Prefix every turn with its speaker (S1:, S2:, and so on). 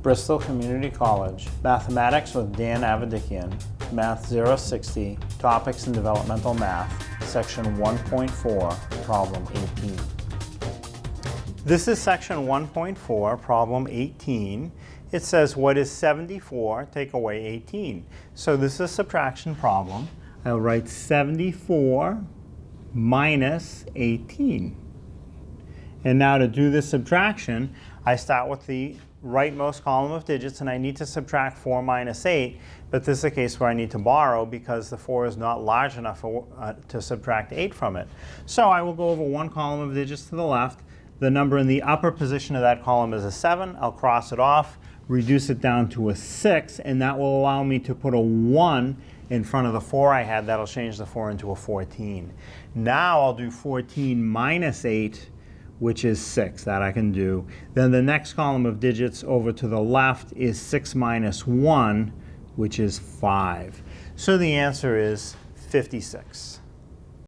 S1: Bristol Community College, Mathematics with Dan Avedikian, Math 060, Topics in Developmental Math, Section 1.4, Problem 18. This is Section 1.4, Problem 18. It says, what is 74 take away 18? So this is a subtraction problem. I'll write 74 minus 18. And now to do this subtraction, I start with the rightmost column of digits, and I need to subtract 4 minus 8, but this is a case where I need to borrow because the 4 is not large enough to subtract 8 from it. So I will go over one column of digits to the left. The number in the upper position of that column is a 7. I'll cross it off, reduce it down to a 6, and that will allow me to put a 1 in front of the 4 I had. That'll change the 4 into a 14. Now I'll do 14 minus 8, which is 6. That I can do. Then the next column of digits over to the left is 6 minus 1, which is 5. So the answer is 56.